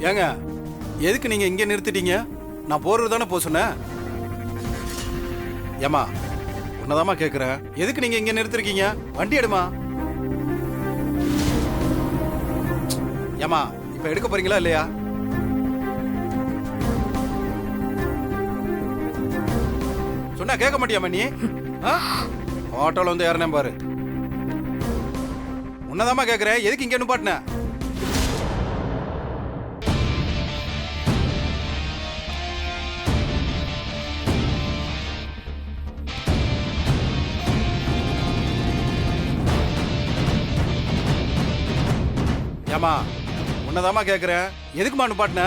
ஏங்க எதுக்கு நீங்க இங்க நிறுத்திட்டீங்க? நான் போறது தானே போக சொன்னேன். ஏமா உன்னதாமா கேக்குறேன், எதுக்கு நீங்க இங்க நிறுத்திருக்கீங்க? வண்டி எடுமா. ஏமா இப்ப எடுக்க போறீங்களா இல்லையா? சொன்னா கேட்க மாட்டியாமா நீ? ஆட்டோல வந்து ஏறனேன் பாரு. உன்னதாமா கேக்குறேன், எதுக்கு இங்க நிப்பாட்டின? ஏமா உன்னதாமா கேக்குறேன், எதுக்குமா நிப்பாட்டின?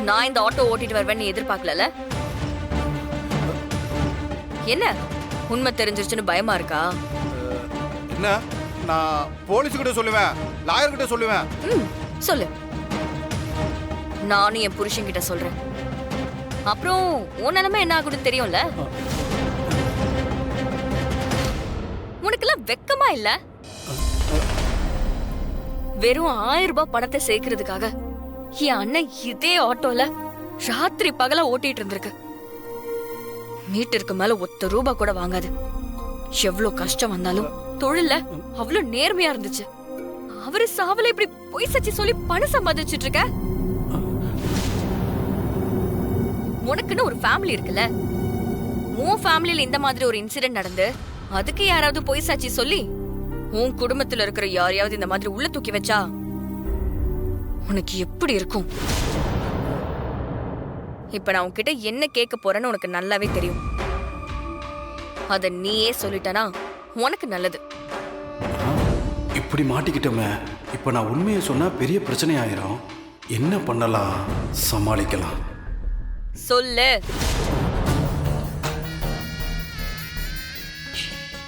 நான் இந்த ஆட்டோ ஓட்டிட்டு வருவேன்னு எதிர்பார்க்கல. என்ன உண்மை தெரிஞ்சிருச்சுன்னு பயமா இருக்கா? என்ன நான் போலீஸ் கிட்ட சொல்லுவேன், லாயர் கிட்ட சொல்லுவேன். சொல்லு. நானும் என் புருஷன் கிட்ட சொல்றேன். அப்புறம் உன் நிலைமை என்ன ஆகுதுன்னு தெரியும்ல. உனக்கெல்லாம் வெக்கமா இல்ல? வெறும் 1000 ரூபாய் பணத்தை சேர்க்கறதுக்காக என் அண்ணன் இதே ஆட்டோல ராத்திரி பகல ஓட்டிட்டு இருந்திருக்கு. மீட்டருக்கு மேல ₹1 கூட வாங்காது. எவ்வளவு கஷ்டம் வந்தாலும் தொழில அவ்வளவு நேர்மையா இருந்துச்சு. அவரு சாவல இப்படி பொய் சச்சி சொல்லி பணம் சம்பாதிச்சிட்டு இருக்க. உனக்குன்னு ஒரு ஃபேமிலி இருக்குல்ல. உன் ஃபேமிலியில இந்த மாதிரி ஒரு இன்சிடென்ட் நடந்து அதுக்கு யாராவது பொய் சாட்சி சொல்லி உன் குடும்பத்துல இருக்கிற யாரையாவது இந்த மாதிரி உள்ள தூக்கி வச்சா உனக்கு எப்படி இருக்கும்? இப்ப நான் உன்கிட்ட என்ன கேட்க போறேன்னு உனக்கு நல்லாவே தெரியும். அத நீயே சொல்லிட்டனா உனக்கு நல்லது. இப்படி மாட்டிக்கிட்டோமே. இப்ப நான் உண்மையை சொன்னா பெரிய பிரச்சனை ஆயிரும். என்ன பண்ணலாம், சமாளிக்கலாம்? சொல்லு.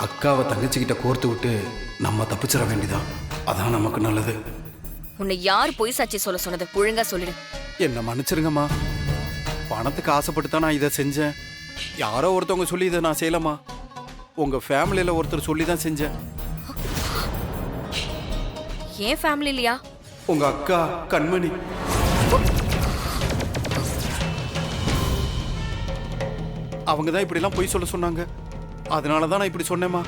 அக்காவை தங்கச்சிக்கிட்ட கோர்த்து விட்டு நம்ம தப்பிச்சிட வேண்டியதான். அதான் நமக்கு நல்லது. உன்னை யார் பொய் சாட்சி சொல்ல சொன்னது? ஒழுங்கா சொல்லிடு. என்ன மன்னிச்சிருங்கம்மா. பணத்துக்கு ஆசைப்பட்டு தான் நான் இதை செஞ்சேன். யாரோ ஒருத்தவங்க சொல்லி இதை நான் செய்யலாமா? உங்க ஃபேமிலியில ஒருத்தர் சொல்லி தான் செஞ்சேன். ஏன் ஃபேமிலி இல்லையா? உங்க அக்கா கண்மணி. அவங்க தான் இப்படிலாம் பொய் சொல்ல சொன்னாங்க. அதனால தான் நான் இப்படி சொன்னேம்மா.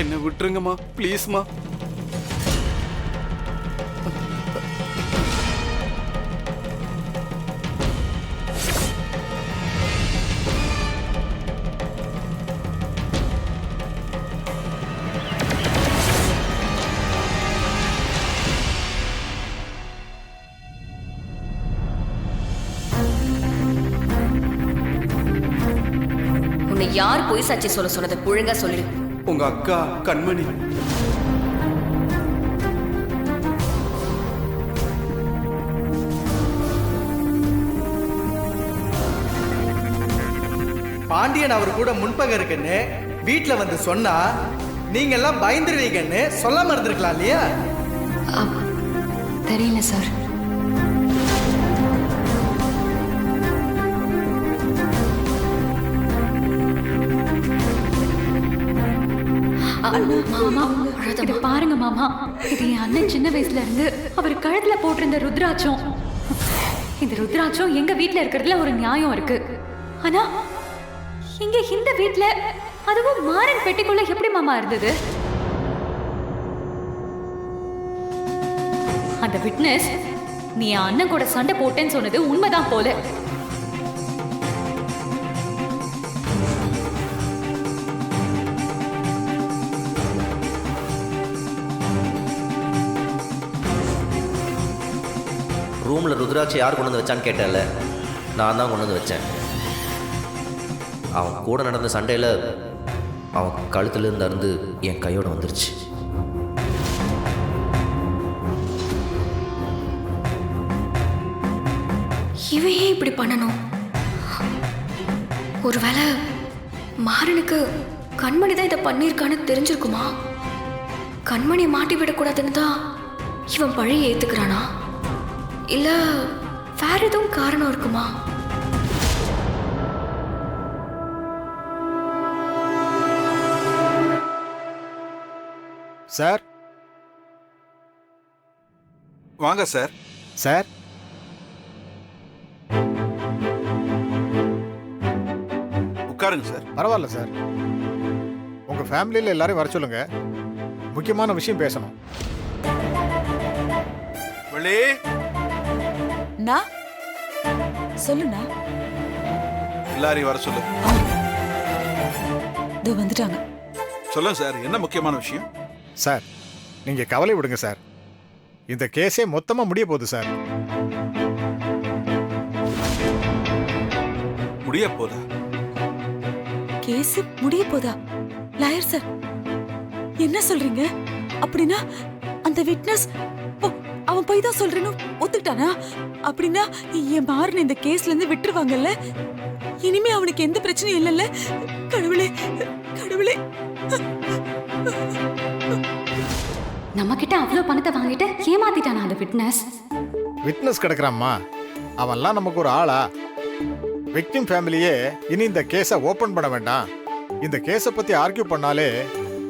என்ன விட்டுருங்கம்மா, ப்ளீஸ்மா. உன்னை யார் பொய் சாட்சி சொல்ல சொன்னது? ஒழுங்கா சொல்லிடு. உங்க அக்கா கண்மணி. பாண்டியன் அவர் கூட முன்பகம் இருக்குன்னு வீட்டுல வந்து சொன்னா நீங்க எல்லாம் பயந்துருவீங்கன்னு சொல்லாம இருந்திருக்கலாம் இல்லையா? தெரியல சார். மாமா இத பாருங்க மாமா. இது என் அண்ணன் சின்ன வயசுல இருந்து அவர் கழுத்துல போட்டிருந்த ருத்ராட்சம். இந்த ருத்ராட்சம் எங்க வீட்டுல இருக்கிறதுல ஒரு நியாயம் இருக்கு. ஆனா இங்க இந்த வீட்டுல அதுவும் மாறன் பெட்டிக்குள்ள எப்படி மாமா இருந்தது? அந்த விட்னஸ் நீ அண்ணன் கூட சண்டை போட்டேன்னு சொன்னது உண்மைதான் போல. ரூமில் ருத்ராட்சி யார் கொண்டு வந்து வச்சான்னு கேட்டல, நான் தான் கொண்டு வந்து வச்சேன். அவன் கூட நடந்த சண்டையில் அவன் கழுத்துலேருந்து அருந்து என் கையோட வந்துருச்சு. இவன் ஏன் இப்படி பண்ணணும்? ஒருவேளை மாறனுக்கு கண்மணி தான் இதை பண்ணியிருக்கான்னு தெரிஞ்சிருக்குமா? கண்மணி மாட்டி விடக்கூடாதுன்னு தான் இவன் பழைய ஏத்துக்கிறானா? இல்ல வேற எதுவும் காரணம் இருக்குமா? சார் வாங்க சார். சார் உட்காருங்க சார். பரவாயில்ல சார், உங்க ஃபேமிலியில் எல்லாரையும் வர சொல்லுங்க, முக்கியமான விஷயம் பேசணும். வெளி நான் சொல்லுண்ணா. எல்லாரையும் வர சொல்லு. இதோ வந்துட்டாங்க. சொல்லுங்க சார், என்ன முக்கியமான விஷயம்? சார் நீங்க கவலை விடுங்க சார், இந்த கேஸே மொத்தமா முடிய போகுது சார். முடிய போதா? கேஸ் முடிய போதா? லாயர் சார் என்ன சொல்றீங்க? அப்படின்னா அந்த விட்னஸ் அவன் போய் தான் சொல்றேன்னு ஒத்துக்கிட்டானா? அப்படின்னா என் மாறன் இந்த கேஸ்ல இருந்து விட்டுருவாங்கல்ல? இனிமே அவனுக்கு எந்த பிரச்சனையும் இல்லைல்ல? கடவுளே கடவுளே. நம்ம கிட்ட அவ்வளவு பணத்தை வாங்கிட்டு ஏமாத்திட்டானா அந்த விட்னஸ்? விட்னஸ் கிடக்குறாம்மா, அவன்லாம் நமக்கு ஒரு ஆளா? விக்டிம் ஃபேமிலியே இனி இந்த கேஸை ஓபன் பண்ண வேண்டாம், இந்த கேஸை பத்தி ஆர்கியூ பண்ணாலே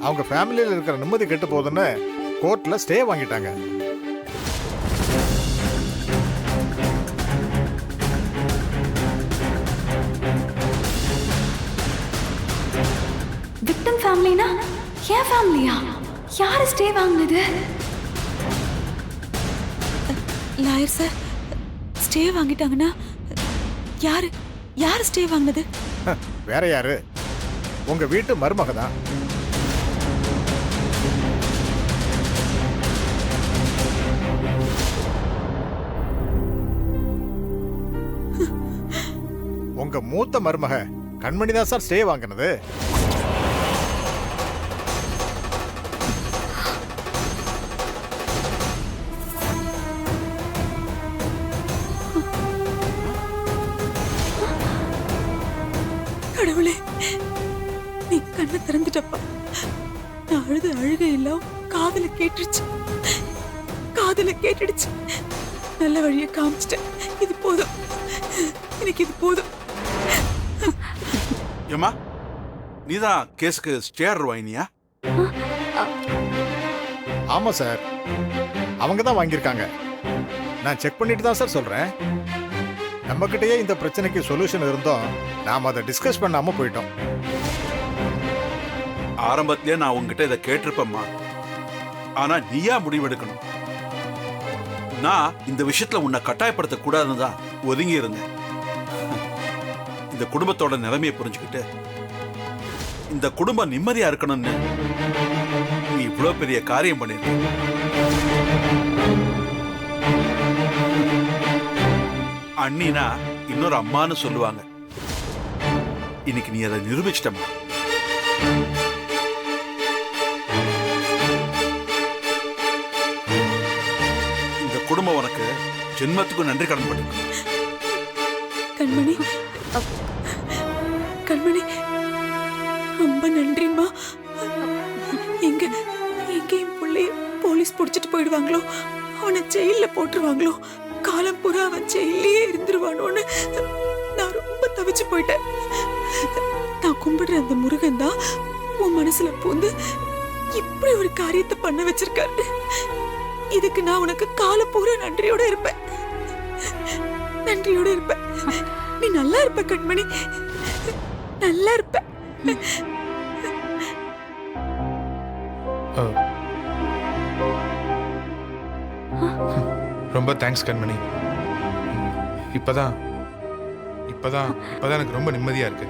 அவங்க ஃபேமிலியில் இருக்கிற நிம்மதி கெட்டு போகுதுன்னு கோர்ட்ல ஸ்டே வாங்கிட்டாங்க. விக்டிம் ஃபேமிலினா ஏன் ஃபேமிலியா? யாரு ஸ்டே வாங்குனது? லாயர் சார் ஸ்டே வாங்கிட்டாங்கன்னா யாரு யாரு ஸ்டே வாங்கினது? வேற யாரு? உங்க வீட்டு மருமக தான். உங்க மூத்த மருமக கண்மணி தான் சார் ஸ்டே வாங்கினது. கடவுளே நீ கண்ணை திறந்துட்டப்பா. நான் அழுது அழுகை எல்லாம் காதுல கேட்டுடுச்சு, காதுல கேட்டுடுச்சு. நல்ல வழியை காமிச்சிட்டேன். இது போதும், எனக்கு இது போதும். ஏமா நீதான் கேஸுக்கு ஸ்டேர் வாங்கினியா? ஆமா சார், அவங்க தான் வாங்கியிருக்காங்க. நான் செக் பண்ணிட்டு தான் சார் சொல்றேன். நம்ம கிட்டயே இந்த பிரச்சனைக்கு சொல்யூஷன் இருந்தோம், நாம அதை டிஸ்கஸ் பண்ணாம போயிட்டோம். ஆரம்பத்திலே நான் உங்ககிட்ட இதை கேட்டிருப்பேம்மா. ஆனா நீயா முடிவெடுக்கணும். நான் இந்த விஷயத்துல உன்னை கட்டாயப்படுத்த கூடாதுன்னு தான் ஒதுங்கி இருந்தேன். இந்த குடும்பத்தோட நிலைமையை புரிஞ்சுக்கிட்டு இந்த குடும்பம் நிம்மதியா இருக்கணும்னு நீ இவ்வளவு பெரிய காரியம் பண்ணிருக்க. அண்ணினா இன்னொரு அம்மான்னு சொல்லுவாங்க. இன்னைக்கு நீ அதை நிரூபிச்சிட்டமா. இந்த குடும்பம் உனக்கு ஜென்மத்துக்கு நன்றி கடன் பட்டிருக்கு. கண்மணி கண்மணி ரொம்ப நன்றிம்மா. எங்க எங்கேயும் பிள்ளைய போலீஸ் பிடிச்சிட்டு போயிடுவாங்களோ, அவனை ஜெயில போட்டுருவாங்களோ, காலம் பூரா அவன் ஜெயிலே இருந்துருவானோன்னு நான் ரொம்ப தவிச்சு போயிட்டேன். நான் கும்பிடுற அந்த முருகன் தான் உன் மனசுல பூந்து இப்படி ஒரு காரியத்தை பண்ண வச்சிருக்காரு. இதுக்கு நான் உனக்கு காலம் பூரா நன்றியோட இருப்பேன், நன்றியோட இருப்பேன். நீ நல்லா இருப்ப கண்மணி, நல்லா இருப்ப. ரொம்ப தேங்க்ஸ் கண்மணி. இப்பதான் எனக்கு ரொம்ப நிம்மதியா இருக்கு.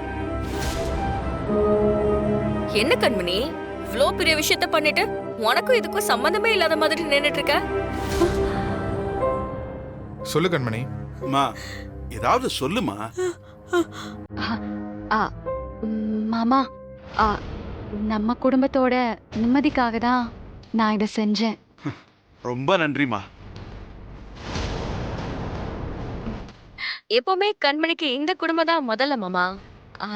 என்ன கண்மணி, இவ்ளோ பெரிய விஷயத்த பண்ணிட்டு உனக்கும் இதுக்கும் சம்பந்தமே இல்லாத மாதிரி நின்னுட்டு இருக்க? சொல்லு கண்மணி. அம்மா ஏதாவது சொல்லுமா. மாமா, நம்ம குடும்பத்தோட நிம்மதிக்காக தான் நான் இதை செஞ்சேன். ரொம்ப நன்றிம்மா. எப்பவுமே கண்மணிக்கு இந்த குடும்பம் தான் முதல்ல மாமா.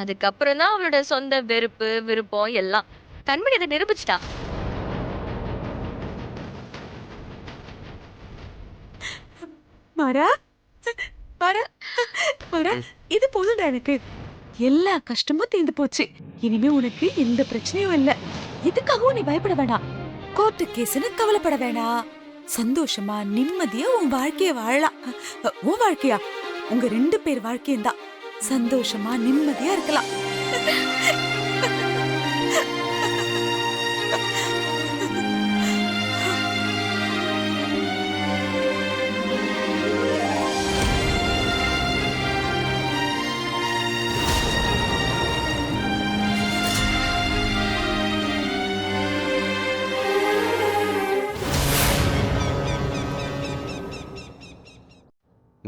அதுக்கப்புறம் தான் அவளோட சொந்த வெறுப்பு விருப்பம் எல்லாம். கண்மணி அதை நிரூபிச்சிட்டா. மாறா மாறா மாறா, இது போதும்டா எனக்கு. எல்லா கஷ்டமும் தீர்ந்து போச்சு. இனிமே உனக்கு எந்த பிரச்சனையும் இல்ல. இதுக்காகவும் நீ பயப்பட வேண்டாம். கோர்ட்டு கேஸ்னு கவலைப்பட வேண்டாம். சந்தோஷமா நிம்மதியா உன் வாழ்க்கைய வாழலாம். உன் வாழ்க்கையா, உங்க 2 பேர் வாழ்க்கையும் தான். சந்தோஷமா நிம்மதியா இருக்கலாம்.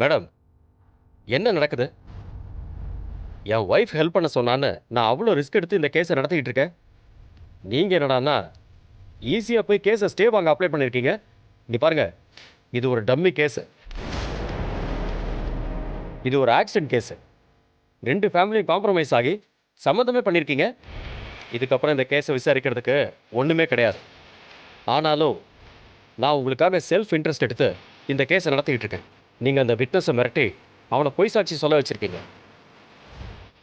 மேடம், என்ன நடக்குது? என் ஒய்ஃப் ஹெல்ப் பண்ண சொன்னான்னு நான் அவ்வளோ ரிஸ்க் எடுத்து இந்த கேஸை நடத்திக்கிட்டு இருக்கேன். நீங்கள் என்னடான்னா ஈஸியாக போய் கேஸை ஸ்டே வாங்க அப்ளை பண்ணியிருக்கீங்க. நீ பாருங்க, இது ஒரு டம்மி கேஸு. இது ஒரு ஆக்சிடென்ட் கேஸு. 2 ஃபேமிலியும் காம்ப்ரமைஸ் ஆகி சம்மந்தமே பண்ணியிருக்கீங்க. இதுக்கப்புறம் இந்த கேஸை விசாரிக்கிறதுக்கு ஒன்றுமே கிடையாது. ஆனாலும் நான் உங்களுக்காக செல்ஃப் இன்ட்ரெஸ்ட் எடுத்து இந்த கேஸை நடத்திக்கிட்டு இருக்கேன். நீங்கள் அந்த விட்னஸை மிரட்டி அவனை பொய் சாட்சி சொல்ல வச்சுருக்கீங்க.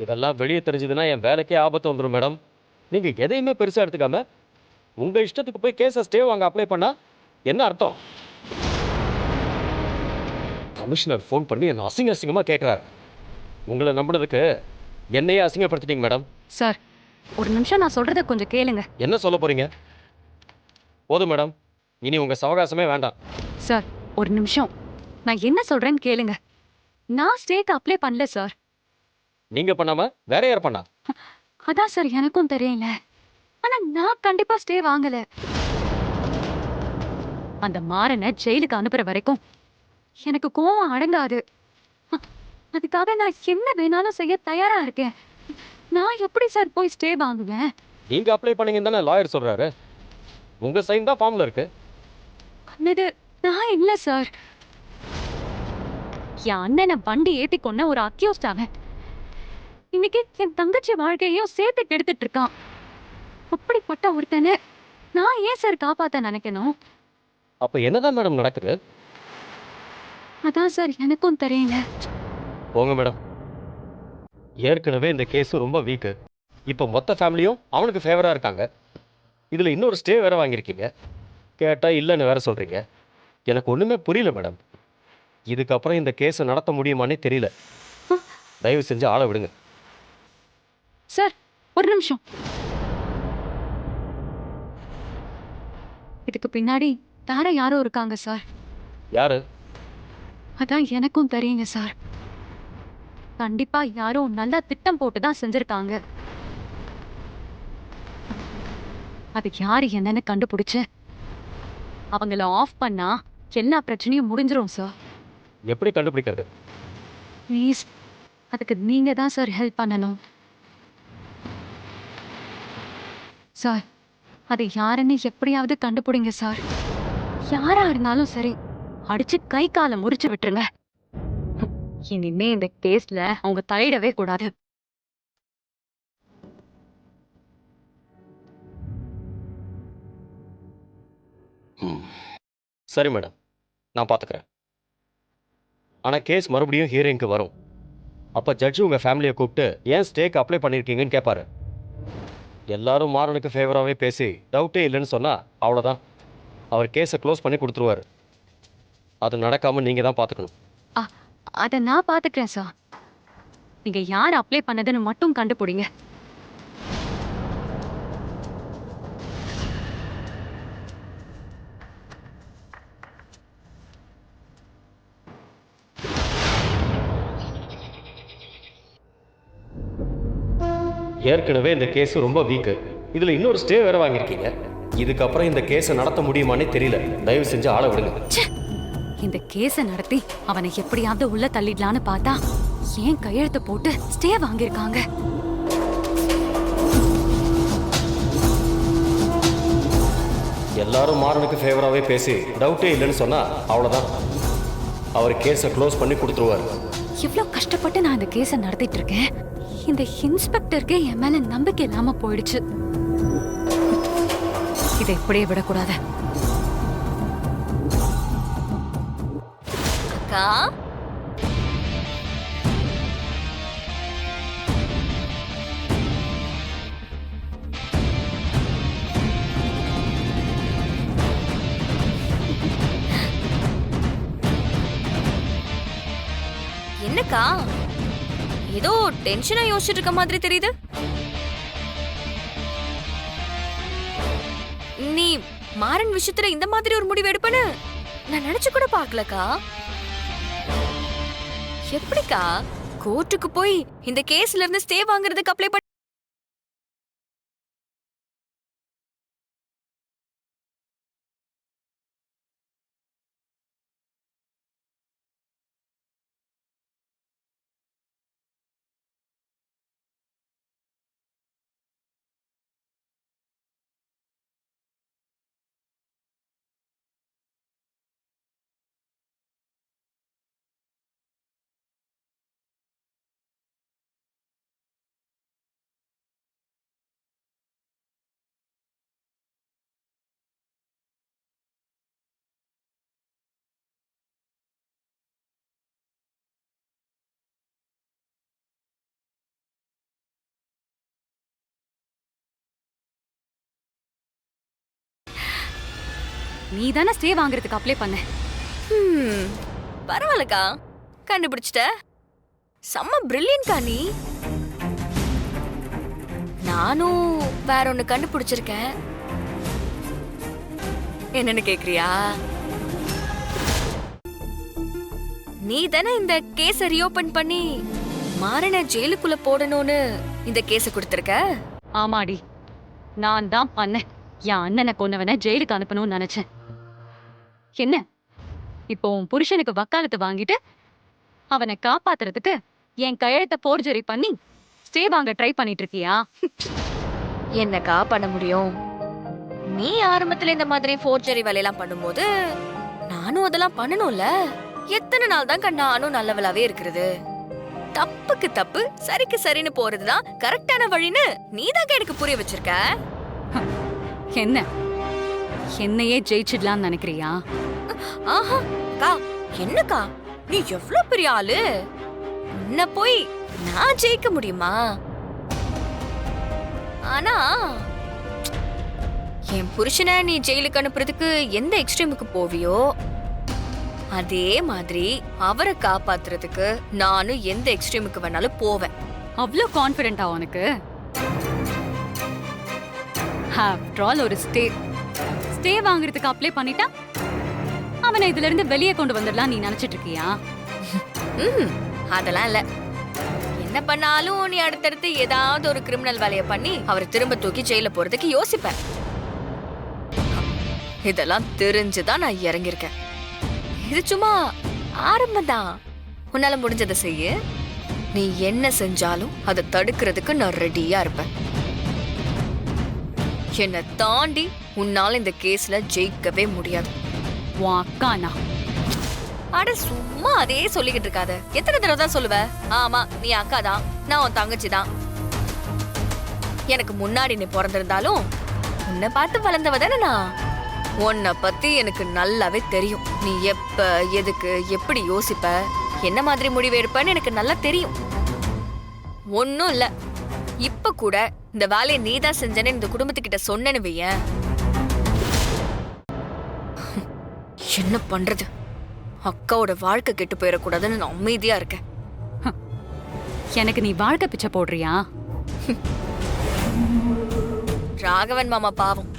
இதெல்லாம் வெளியே தெரிஞ்சதுன்னா என் வேலைக்கே ஆபத்து வந்துடும் மேடம். நீங்கள் எதையுமே பெருசாக எடுத்துக்காம உங்கள் இஷ்டத்துக்கு போய் கேஸை ஸ்டே வாங்க அப்ளை பண்ணால் என்ன அர்த்தம்? கமிஷனர் ஃபோன் பண்ணி என்னை அசிங்கமாக கேட்குறாரு. உங்களை நம்பினதுக்கு என்னையே அசிங்கப்படுத்திட்டீங்க மேடம். சார், ஒரு நிமிஷம் நான் சொல்றத கொஞ்சம் கேளுங்க. என்ன சொல்ல போகிறீங்க? போதும் மேடம், இனி உங்கள் சவகாசமே வேண்டாம். சார், ஒரு நிமிஷம், நான் என்ன சொல்றேன்னு கேளுங்க. நான் ஸ்டேக்கு அப்ளை பண்ணல சார். நீங்கள் பண்ணாமல் வேற யார் பண்ணா? அதான் சார் எனக்கும் தெரியல. ஆனா நான் கண்டிப்பா ஸ்டே வாங்கல. அந்த மாறனை ஜெயிலுக்கு அனுப்புற வரைக்கும் எனக்கு கோவம் அடங்காது. அதுக்காக நான் என்ன வேணாலும் செய்ய தயாரா இருக்கேன். நான் எப்படி சார் போய் ஸ்டே வாங்குவேன்? நீங்கள் அப்ளை பண்ணீங்கன்னு தானே லாயர் சொல்கிறாரு. உங்கள் சைன் தான் ஃபார்மில் இருக்கு. இது நான் இல்ல சார். என் அண்ணனை வண்டி ஏத்தி கொன்ன ஒரு அக்யூஸ்ட் அவன். இன்னைக்கு என் தங்கச்சி வாழ்க்கையையும் சேர்த்து கெடுத்துட்டு இருக்கான். அப்படிப்பட்ட ஒருத்தனை நான் ஏன் சார் காப்பாத்த நினைக்கணும்? அப்போ என்னதான் மேடம் நடக்குது? அதான் சார் எனக்கும் தெரியல. போங்க மேடம், ஏற்கனவே இந்த கேஸ் ரொம்ப வீக்கு. இப்போ மொத்த ஃபேமிலியும் அவனுக்கு ஃபேவராக இருக்காங்க. இதில் இன்னொரு ஸ்டே வேற வாங்கியிருக்கீங்க. கேட்டால் இல்லைன்னு வேற சொல்கிறீங்க. எனக்கு ஒன்றுமே புரியல மேடம். இதுக்கப்புறம் இந்த கேஸை நடத்த முடியுமானே தெரியல. தயவு செஞ்சு ஆளை விடுங்க. சார், ஒரு நிமிஷம். இதுக்கு பின்னாடி வேற யாரோ இருக்காங்க சார். யாரு? அதான் எனக்கும் தெரியுங்க சார். கண்டிப்பா யாரோ நல்லா திட்டம் போட்டு தான் செஞ்சிருக்காங்க. அது யாரு என்னன்னு கண்டுபிடிச்சு அவங்கள ஆஃப் பண்ணா எல்லா பிரச்சனையும் முடிஞ்சிரும் சார். எப்படி கண்டுபிடிக்கிறது? ப்ளீஸ், அதுக்கு நீங்க தான் சார் ஹெல்ப் பண்ணணும். சார், அது யாருன்னு எப்படியாவது கண்டுபிடிங்க சார். யாரா இருந்தாலும் சரி, அடிச்சு கை காலை முறிச்சு விட்டுருங்க. இனிமே இந்த கேஸ்ல அவங்க தலையிடவே கூடாது. சரி மேடம், நான் பார்த்துக்கிறேன். ஆனால் கேஸ் மறுபடியும் ஹியரிங்க்கு வரும். அப்போ ஜட்ஜு உங்கள் ஃபேமிலியை கூப்பிட்டு ஏன் ஸ்டேக்கு அப்ளை பண்ணியிருக்கீங்கன்னு கேட்பாரு. எல்லாரும் மாறனுக்கு ஃபேவராகவே பேசி டவுட்டே இல்லைன்னு சொன்னால் அவ்வளோதான். அவர் கேஸை க்ளோஸ் பண்ணி கொடுத்துருவார். அது நடக்காமல் நீங்கள் தான் பார்த்துக்கணும். அதை நான் பார்த்துக்கிறேன் சார். நீங்க யார் அப்ளை பண்ணதுன்னு மட்டும் கண்டுபிடிங்க. ஏற்கனவே இந்த கேஸ் ரொம்ப வீக்கு. இதில் இன்னொரு ஸ்டே வேற வாங்கியிருக்கீங்க. இதுக்கப்புறம் இந்த கேஸை நடத்த முடியுமானே தெரியல. தயவு செஞ்சு ஆளை விடுங்க. இந்த கேஸை நடத்தி அவனை எப்படியாவது உள்ள தள்ளிடலான்னு பார்த்தா ஏன் கையெழுத்து போட்டு ஸ்டே வாங்கியிருக்காங்க. எல்லாரும் மாறனுக்கு ஃபேவராகவே பேசி டவுட்டே இல்லைன்னு சொன்னால் அவ்வளோதான். அவர் கேஸை க்ளோஸ் பண்ணி கொடுத்துருவார். இவ்ளோ கஷ்டப்பட்டு நான் இந்த கேஸை நடத்திட்டு இருக்கேன். இந்த இன்ஸ்பெக்டருக்கு என் மேல நம்பிக்கை இல்லாம போயிடுச்சு. இதை இப்படியே விடக்கூடாது. அக்கா, என்னக்கா ஏதோ டென்ஷனா யோசிச்சுட்டு இருக்க மாதிரி தெரியுது. நீ மாறன் விஷயத்துல இந்த மாதிரி ஒரு முடிவு எடுப்பேன்னு நான் நினைச்சு கூட பாக்கலக்கா. எப்படிக்கா கோர்ட்டுக்கு போய் இந்த கேஸ்ல இருந்து ஸ்டே வாங்குறதுக்கு அப்ளை பண்ண? நீ தானே ஸ்டே வாங்குறதுக்கு அப்ளை பண்ண. பரவாயில்லக்கா, கண்டுபிடிச்சிட்ட. செம்ம பிரில்லியன்ட்கா நீ. நானும் வேற ஒண்ணு கண்டுபிடிச்சிருக்கேன். என்னன்னு கேக்குறியா? நீ தானே இந்த கேஸ ரீஓபன் பண்ணி மாறன ஜெயிலுக்குள்ள போடணும்னு இந்த கேஸ கொடுத்திருக்க. ஆமாடி, நான் தான் பண்ணேன். என் அண்ணனை கொன்னவனை ஜெயிலுக்கு அனுப்பணும்னு நினைச்சேன். என்ன இப்போ உன் புருஷனுக்கு வக்காலத்து வாங்கிட்டு அவனை காப்பாத்துறதுக்கு என் கையெழுத்த போர்ஜரி பண்ணி ஸ்டே வாங்க ட்ரை பண்ணிட்டு இருக்கியா? என்னக்கா பண்ண முடியும்? நீ ஆரம்பத்துல இந்த மாதிரி ஃபோர்ஜரி வேலையெல்லாம் பண்ணும்போது நானும் அதெல்லாம் பண்ணணும்ல. எத்தனை நாள் தான் நானும் நல்லவளாவே இருக்கிறது? தப்புக்கு தப்பு, சரிக்கு சரின்னு போறதுதான் கரெக்டான வழின்னு நீதான் எனக்கு புரிய வச்சிருக்க. என்ன என்னையே ஜெயிச்சிடலாம்னு நினைக்கிறியா? ஆஹா கா, என்னக்கா நீ எவ்வளவு பெரிய ஆளு? உன்னை போய் நான் ஜெயிக்க முடியுமா? ஆனா என் புருஷனை நீ ஜெயிலுக்கு அனுப்புறதுக்கு எந்த எக்ஸ்ட்ரீமுக்கு போவியோ அதே மாதிரி அவரை காப்பாத்துறதுக்கு நானும் எந்த எக்ஸ்ட்ரீமுக்கு வேணாலும் போவேன். அவ்வளோ கான்ஃபிடென்ட்டா உனக்கு? ஆஃப்டர் ஆல் ஒரு ஸ்டே வாங்குறதுக்கு அப்ளை பண்ணிட்டா அவனை இதுல இருந்து வெளியே கொண்டு வந்துடலாம் நீ நினைச்சிட்டு இருக்கியா? அதெல்லாம் இல்ல. என்ன பண்ணாலும் நீ அடுத்தடுத்து ஏதாவது ஒரு கிரிமினல் வேலையை பண்ணி அவரை திரும்ப தூக்கி ஜெயில போறதுக்கு யோசிப்பேன். இதெல்லாம் தெரிஞ்சுதான் நான் இறங்கியிருக்கேன். இது சும்மா ஆரம்பம்தான். உன்னால முடிஞ்சதை செய்ய. நீ என்ன செஞ்சாலும் அதை தடுக்கிறதுக்கு நான் ரெடியா இருப்பேன். என்னை தாண்டி உன்னால இந்த கேஸ்ல ஜெயிக்கவே முடியாது. உன் அக்கானா? அட சும்மா அதே சொல்லிக்கிட்டு இருக்காத. எத்தனை தடவை தான் சொல்லுவ? ஆமா நீ அக்கா தான், நான் உன் தங்கச்சி தான். எனக்கு முன்னாடி நீ பிறந்திருந்தாலும் உன்னை பார்த்து வளர்ந்தவ தானே நான். உன்னை பத்தி எனக்கு நல்லாவே தெரியும். நீ எப்ப எதுக்கு எப்படி யோசிப்ப, என்ன மாதிரி முடிவு எடுப்பன்னு எனக்கு நல்லா தெரியும். ஒன்னும் இல்ல, இப்ப கூட இந்த வேலையை நீதான் செஞ்சேன்னு இந்த குடும்பத்துக்கிட்ட சொன்னேன்னு வையேன், என்ன பண்றது? அக்காவோட வாழ்க்கை கெட்டு போயிடக்கூடாதுன்னு நான் அமைதியா இருக்கேன். எனக்கு நீ வாழ்க்கை பிச்சை போடுறியா? ராகவன் மாமா பாவம்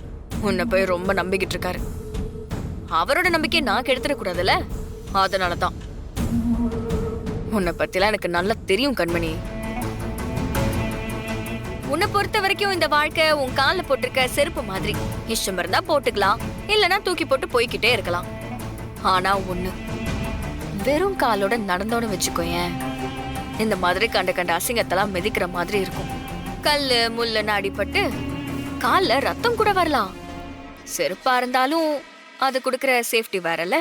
உன்னை போய் ரொம்ப நம்பிக்கிட்டு இருக்காரு. அவரோட நம்பிக்கையை நான் கெடுத்துடக்கூடாதுல்ல, அதனாலதான். உன்னை பத்திலாம் எனக்கு நல்லா தெரியும் கண்மணி. உன்னை பொறுத்த வரைக்கும் இந்த வாழ்க்கை உன் காலில் போட்டிருக்க செருப்பு மாதிரி. இஷ்டம் இருந்தா போட்டுக்கலாம், இல்லைன்னா தூக்கி போட்டு போய்கிட்டே இருக்கலாம். ஆனா ஒண்ணு, வெறும் காலோட நடந்தோன்னு வச்சுக்கோயேன், இந்த மாதிரி கண்ட கண்ட அசிங்கத்தெல்லாம் மிதிக்கிற மாதிரி இருக்கும். கல்லு முள்ளுன்னு அடிபட்டு கால்ல ரத்தம் கூட வரலாம். செருப்பா இருந்தாலும் அது கொடுக்கிற சேஃப்டி வேறல்ல.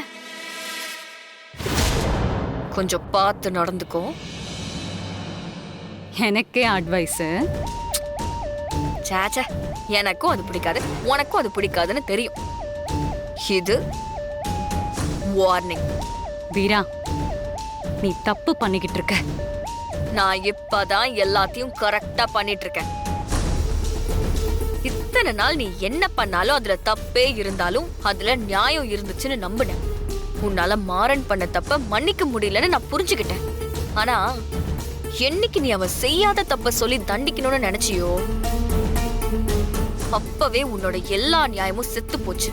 கொஞ்சம் பார்த்து நடந்துக்கோ. எனக்கே அட்வைஸ். சாச்சா, எனக்கும் அது பிடிக்காது, உனக்கும் அது பிடிக்காதுன்னு தெரியும். இது வார்னிங். வீரா, நீ தப்பு பண்ணிக்கிட்டு இருக்க. நான் இப்பதான் எல்லாத்தையும் கரெக்டா பண்ணிட்டு இருக்கேன். இத்தனை நாள் நீ என்ன பண்ணாலும் அதுல தப்பே இருந்தாலும் அதுல நியாயம் இருந்துச்சுன்னு நம்பினேன். உன்னால மாறன் பண்ண தப்ப மன்னிக்க முடியலன்னு நான் புரிஞ்சுக்கிட்டேன். ஆனா என்னைக்கு நீ அவன் செய்யாத தப்ப சொல்லி தண்டிக்கணும்னு நினைச்சியோ அப்பவே உன்னோட எல்லா நியாயமும் செத்து போச்சு.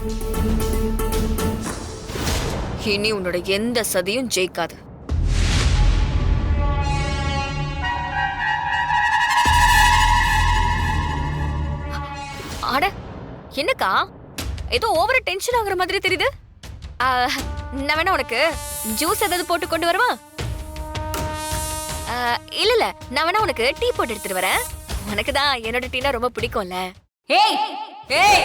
இனி உன்னோட எந்த சதியும் ஜெயிக்காது. அட, என்னக்கா ஏதோ ஓவர டென்ஷன் ஆகுற மாதிரி தெரியுது. நான் வேணா உனக்கு ஜூஸ் ஏதாவது போட்டு கொண்டு வரவா? இல்ல நான் வேணா உனக்கு டீ போட்டு எடுத்துட்டு வரேன். உனக்கு தான் என்னோட டீனா ரொம்ப பிடிக்கும்ல. ஏய் ஏய்